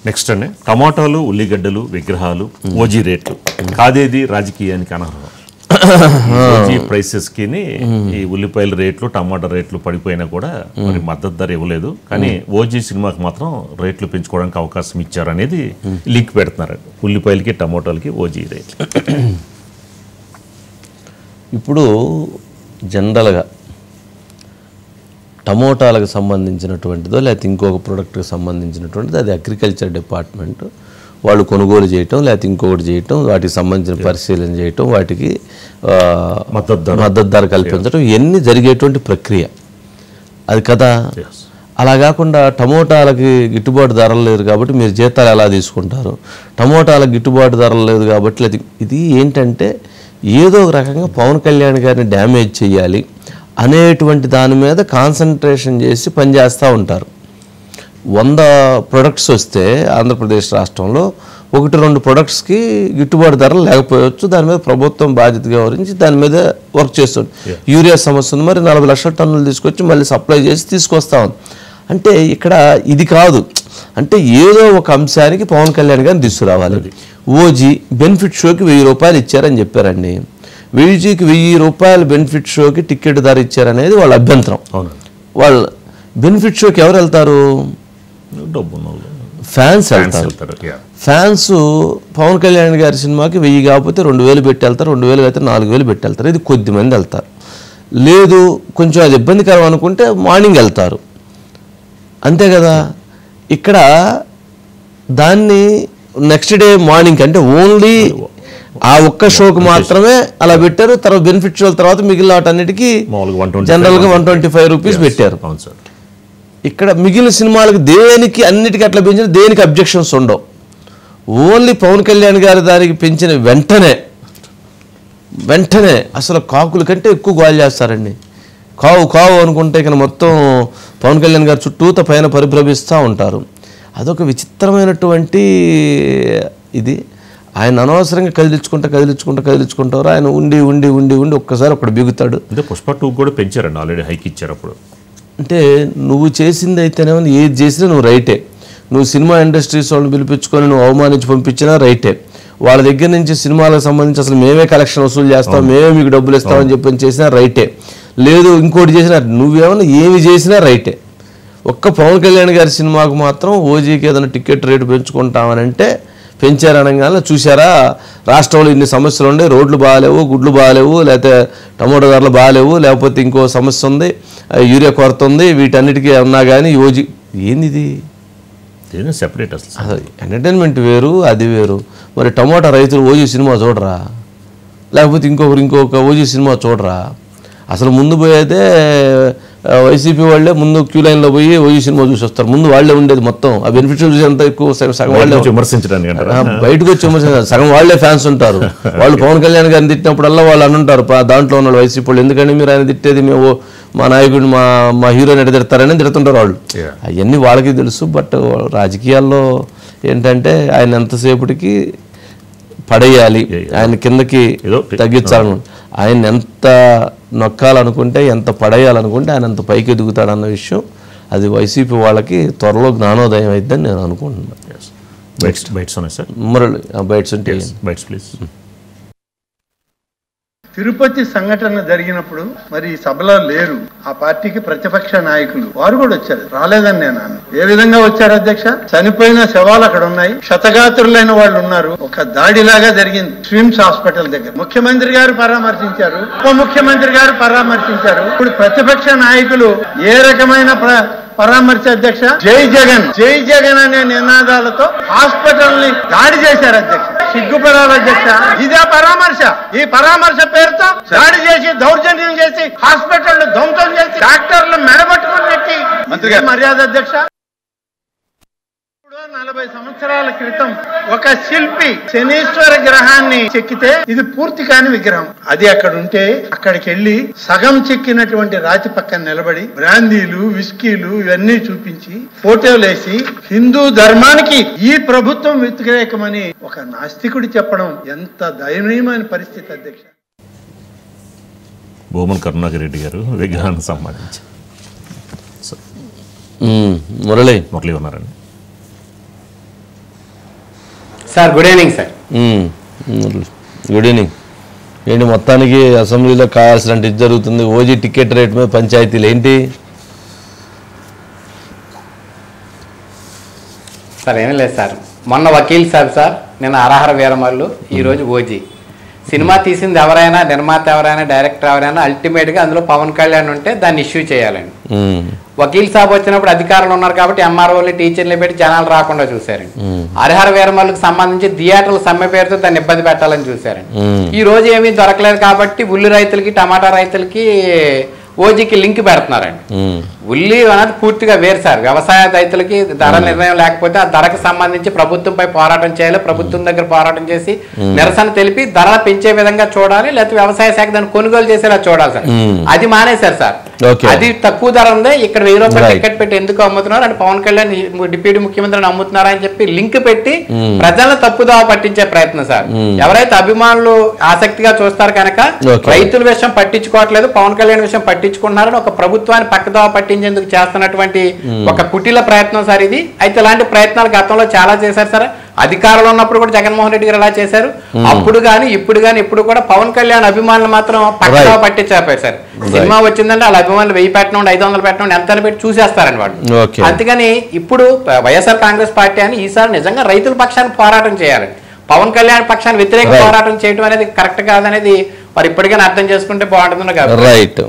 Next అండి, టమాటాలు, ఉల్లిగడ్డలు, విగ్రహాలు, ఓజీ రేట్లు కాదేది రాజకీయానికి అనర్హం. ఓజీ ప్రైసెస్కి ఈ ఉల్లిపాయల రేట్లు, టమాటా రేట్లు పడిపోయినా కూడా మరి మద్దతు ధర ఇవ్వలేదు. కానీ ఓజీ సినిమాకి మాత్రం రేట్లు పెంచుకోవడానికి అవకాశం ఇచ్చారనేది లింక్ పెడుతున్నారు. ఉల్లిపాయలకి, టమాటాలకి ఓజీ రేట్లు. ఇప్పుడు జనరల్గా టమోటాలకు సంబంధించినటువంటిదో లేకపోతే ఇంకొక ప్రోడక్ట్కి సంబంధించినటువంటిది అది అగ్రికల్చర్ డిపార్ట్మెంట్ వాళ్ళు కొనుగోలు చేయటం లేకపోతే ఇంకొకటి చేయటం, వాటికి సంబంధించిన పరిశీలన చేయటం, వాటికి మద్దతు ధర కల్పించడం, ఇవన్నీ జరిగేటువంటి ప్రక్రియ అది కదా. అలా కాకుండా టమోటాలకి గిట్టుబాటు ధరలు లేదు కాబట్టి మీరు జీతాలు ఎలా తీసుకుంటారు, టమోటాలకు గిట్టుబాటు ధరలు లేదు కాబట్టి ఇది ఏంటంటే ఏదో ఒక రకంగా పవన్ కళ్యాణ్ గారిని డ్యామేజ్ చేయాలి అనేటువంటి దాని మీద కాన్సన్ట్రేషన్ చేసి పనిచేస్తూ ఉంటారు. 100 ప్రొడక్ట్స్ వస్తే ఆంధ్రప్రదేశ్ రాష్ట్రంలో 1-2 ప్రొడక్ట్స్కి గిట్టుబాటు ధరలు లేకపోవచ్చు. దాని మీద ప్రభుత్వం బాధ్యతగా వహించి దాని మీద వర్క్ చేస్తుంది. యూరియా సమస్య ఉంది, మరి 40 లక్షల టన్నులు తీసుకొచ్చి మళ్ళీ సప్లై చేసి తీసుకొస్తా ఉంది. అంటే ఇక్కడ ఇది కాదు, అంటే ఏదో ఒక అంశానికి పవన్ కళ్యాణ్ గారిని తీసుకురావాలి. ఓజీ బెనిఫిట్ షోకి 1000 రూపాయలు ఇచ్చారని చెప్పారండి. 1000 రూపాయలు బెనిఫిట్ షోకి టికెట్ ధర ఇచ్చారనేది వాళ్ళ అభ్యంతరం. వాళ్ళ బెనిఫిట్ షోకి ఎవరు వెళ్తారు? ఫ్యాన్స్ వెళ్తారు. ఫ్యాన్స్ పవన్ కళ్యాణ్ గారి సినిమాకి 1000 కాకపోతే 2000 పెట్టి వెళ్తారు, 2000 అయితే 4000 పెట్టి వెళ్తారు. ఇది కొద్ది మంది వెళ్తారు. లేదు కొంచెం అది ఇబ్బందికరం అనుకుంటే మార్నింగ్ వెళ్తారు, అంతే కదా. ఇక్కడ దాన్ని నెక్స్ట్ డే మార్నింగ్ అంటే ఓన్లీ ఆ ఒక్క షోకి మాత్రమే అలా పెట్టారు. తర్వాత బెనిఫిట్ షోల తర్వాత మిగిలిన వాటన్నిటికీ జనరల్గా 125 రూపీస్ పెట్టారు. ఇక్కడ మిగిలిన సినిమాలకు దేనికి అన్నిటికీ అట్లా పెంచిన దేనికి అబ్జెక్షన్స్ ఉండవు. ఓన్లీ పవన్ కళ్యాణ్ గారి దానికి పెంచిన వెంటనే అసలు కాకుల కంటే ఎక్కువ గోల్ చేస్తారండి. కావు అనుకుంటే ఇక్కడ మొత్తం పవన్ కళ్యాణ్ గారు చుట్టూత పైన పరిభ్రమిస్తూ ఉంటారు. అదొక విచిత్రమైనటువంటి ఇది. ఆయన అనవసరంగా కదిలించుకుంటారు. ఆయన ఉండి ఒక్కసారి ఒకటి బిగుతాడు. అంటే పుష్ప 2 కూడా పెంచారండి, ఆల్రెడీ హైక్ ఇచ్చారు. అప్పుడు అంటే నువ్వు చేసింది అయితేనే ఏది చేసినా నువ్వు రైటే. నువ్వు సినిమా ఇండస్ట్రీస్ వాళ్ళని పిలిపించుకొని నువ్వు అవమానించి పంపించినా రైటే. వాళ్ళ దగ్గర నుంచి సినిమాలకు సంబంధించి అసలు మేమే కలెక్షన్ వసూలు చేస్తాం, మేమే మీకు డబ్బులు ఇస్తామని చెప్పి చేసినా రైటే. లేదు ఇంకోటి చేసినా, నువ్వేమన్నా ఏమి చేసినా రైటే. ఒక్క పవన్ కళ్యాణ్ గారి సినిమాకు మాత్రం ఓజీకి ఏదైనా టికెట్ రేటు పెంచుకుంటామని అంటే పెంచారనగానే చూసారా రాష్ట్రంలో ఇన్ని సమస్యలు ఉండే, రోడ్లు బాగాలేవు, గుడ్లు బాగాలేవు, లేకపోతే టమోటా ధరలు బాగాలేవు, లేకపోతే ఇంకో సమస్య ఉంది, యూరియా కొరత ఉంది, వీటన్నిటికీ ఉన్నా కానీ ఓజీ ఏంది సెపరేట్. అసలు ఎంటర్టైన్మెంట్ వేరు, అది వేరు. మరి టమోటా రైతులు ఓజీ సినిమా చూడరా, లేకపోతే ఇంకొక ఓజీ సినిమా చూడరా? అసలు ముందు పోయేదే వైసీపీ వాళ్ళే ముందు క్యూ లైన్లో పోయి ఓజీ సినిమా చూసి వస్తారు. ముందు వాళ్ళే ఉండేది మొత్తం. ఆ బెనిఫిట్ చూసి అంత ఎక్కువ సగం వాళ్ళే విమర్శించడానికి, బయటకు వచ్చి విమర్శించారు. సగం వాళ్ళే ఫ్యాన్స్ ఉంటారు. వాళ్ళు పవన్ కళ్యాణ్ గారిని తిట్టినప్పుడల్లా వాళ్ళు అనుంటారు దాంట్లో ఉన్న వైసీపీ వాళ్ళు, ఎందుకంటే మీరు ఆయన తిట్టేది మేము మా నాయకుడిని మా హీరోని ఎడ తిడతారని తిడుతుంటారు వాళ్ళు. అవన్నీ వాళ్ళకి తెలుసు. బట్ రాజకీయాల్లో ఏంటంటే ఆయన ఎంతసేపటికి పడేయాలి, ఆయన కిందకి తగ్గించాలను, ఆయన ఎంత నొక్కాలనుకుంటే ఎంత పడేయాలనుకుంటే ఆయన అంత పైకి ఎదుగుతాడన్న విషయం అది వైసీపీ వాళ్ళకి త్వరలో జ్ఞానోదయం అయిద్దని నేను అనుకుంటున్నాను. మురళి బైట్స్ ఉంటే బైట్స్ ప్లీజ్. తిరుపతి సంఘటన జరిగినప్పుడు మరి సభలో లేరు ఆ పార్టీకి ప్రతిపక్ష నాయకులు, వారు కూడా వచ్చారు. రాలేదని నేను ఏ విధంగా వచ్చారు అధ్యక్ష? చనిపోయిన శవాలు అక్కడ ఉన్నాయి, క్షతగాత్రులైన వాళ్ళు ఉన్నారు. ఒక దాడిలాగా జరిగింది స్విమ్స్ హాస్పిటల్ దగ్గర. ముఖ్యమంత్రి గారు పరామర్శించారు, ఉప ముఖ్యమంత్రి గారు పరామర్శించారు. ఇప్పుడు ప్రతిపక్ష నాయకులు ఏ రకమైన పరామర్శ అధ్యక్ష? జై జగన్ అనే నినాదాలతో హాస్పిటల్ ని దాడి చేశారు అధ్యక్ష. సిగ్గుపడాలి అధ్యక్ష. ఇదే పరామర్శ? ఈ పరామర్శ పేరుతో దాడి చేసి దౌర్జన్యం చేసి హాస్పిటల్ ధ్వంసం చేసి డాక్టర్లు మెడబట్టుకుని పెట్టి మంత్రి మర్యాద అధ్యక్ష. 40 సంవత్సరాల క్రితం ఒక శిల్పి శనీశ్వర గ్రహాన్ని చెక్కితే ఇది పూర్తి కాని విగ్రహం. అది అక్కడ ఉంటే అక్కడికి వెళ్లి సగం చెక్కినటువంటి రాతి పక్కన నిలబడి బ్రాందీలు, విస్కీలు ఇవన్నీ చూపించి ఫోటోలు వేసి హిందూ ధర్మానికి ఈ ప్రభుత్వం వ్యతిరేకమని ఒక నాస్తికుడు చెప్పడం ఎంత దయనీయమైన పరిస్థితి అధ్యక్ష. భూమన్ కరుణాకర్ రెడ్డి గారు విగ్రహానికి సంబంధించి మురళి ఉన్నారండి. Sir good evening sir. Good evening. ఏంటి మొత్తానికి అసెంబ్లీలో కావాల్సిన ఇది జరుగుతుంది, ఓజీ టికెట్ రేట్ మీద పంచాయతీలు ఏంటి? సార్ ఏమీ లేదు సార్, మొన్న వకీల్ సాబ్ సార్, నిన్న అరహర వీరమల్లు, ఈరోజు ఓజీ. సినిమా తీసింది ఎవరైనా, నిర్మాత ఎవరైనా, డైరెక్టర్ ఎవరైనా, అల్టిమేట్గా అందులో పవన్ కళ్యాణ్ ఉంటే దాన్ని ఇష్యూ చేయాలండి. వకీల్ సాబ్ వచ్చినప్పుడు అధికారులు ఉన్నారు కాబట్టి ఎంఆర్ఓని టీచర్లు పెట్టి జనాలు రాకుండా చూశారండి. హరిహర వీరమల్లుకు సంబంధించి థియేటర్ల సమ్మె పేరుతో దాన్ని ఇబ్బంది పెట్టాలని చూశారండి. ఈ రోజు ఏమీ దొరకలేదు కాబట్టి ఉల్లి రైతులకి, టమాటా రైతులకి ఓజీకి లింక్ పెడుతున్నారండి. ఉల్లి అనేది పూర్తిగా వేరు సార్. వ్యవసాయ రైతులకి ధర నిర్ణయం లేకపోతే ఆ ధరకు సంబంధించి ప్రభుత్వంపై పోరాటం చేయాలి, ప్రభుత్వం దగ్గర పోరాటం చేసి నిరసన తెలిపి ధర పెంచే విధంగా చూడాలి, లేకపోతే వ్యవసాయ శాఖ దాన్ని కొనుగోలు చేసేలా చూడాలి సార్. అది మానేశారు సార్. అది తక్కువ ధర ఉంది, ఇక్కడ 1000 రూపాయలు టికెట్ పెట్టి ఎందుకు అమ్ముతున్నారు అంటే పవన్ కళ్యాణ్ డిప్యూటీ ముఖ్యమంత్రిని అమ్ముతున్నారా అని చెప్పి లింక్ పెట్టి ప్రజలను తప్పుదోవ పట్టించే ప్రయత్నం సార్. ఎవరైతే అభిమానులు ఆసక్తిగా చూస్తారు కనుక రైతుల విషయం పట్టించుకోవట్లేదు, పవన్ కళ్యాణ్ విషయం పట్టించుకుంటున్నారని ఒక ప్రభుత్వాన్ని పక్కదోవ పట్టించేందుకు చేస్తున్నటువంటి ఒక కుటిల ప్రయత్నం సార్ ఇది. అయితే ఇలాంటి ప్రయత్నాలు గతంలో చాలా చేశారు సార్. అధికారంలో ఉన్నప్పుడు కూడా జగన్మోహన్ రెడ్డి గారు ఎలా చేశారు, అప్పుడు కానీ ఇప్పుడు కానీ ఇప్పుడు కూడా పవన్ కళ్యాణ్ అభిమానులు మాత్రం పక్కదోవ పట్టించారు సార్. సినిమా వచ్చిందంటే వాళ్ళ అభిమానులు 1000 పెట్టడం 500 పెట్టడం ఎంత పెట్టి చూసేస్తారని వాళ్ళు. అందుకని ఇప్పుడు వైఎస్ఆర్ కాంగ్రెస్ పార్టీ అని ఈసారి నిజంగా రైతుల పక్షాన్ని పోరాటం చేయాలి, పవన్ కళ్యాణ్ పక్షాన్ని వ్యతిరేక పోరాటం చేయడం అనేది కరెక్ట్ కాదనేది మరి ఇప్పటికైనా అర్థం చేసుకుంటే బాగుంటుందని. రైట్.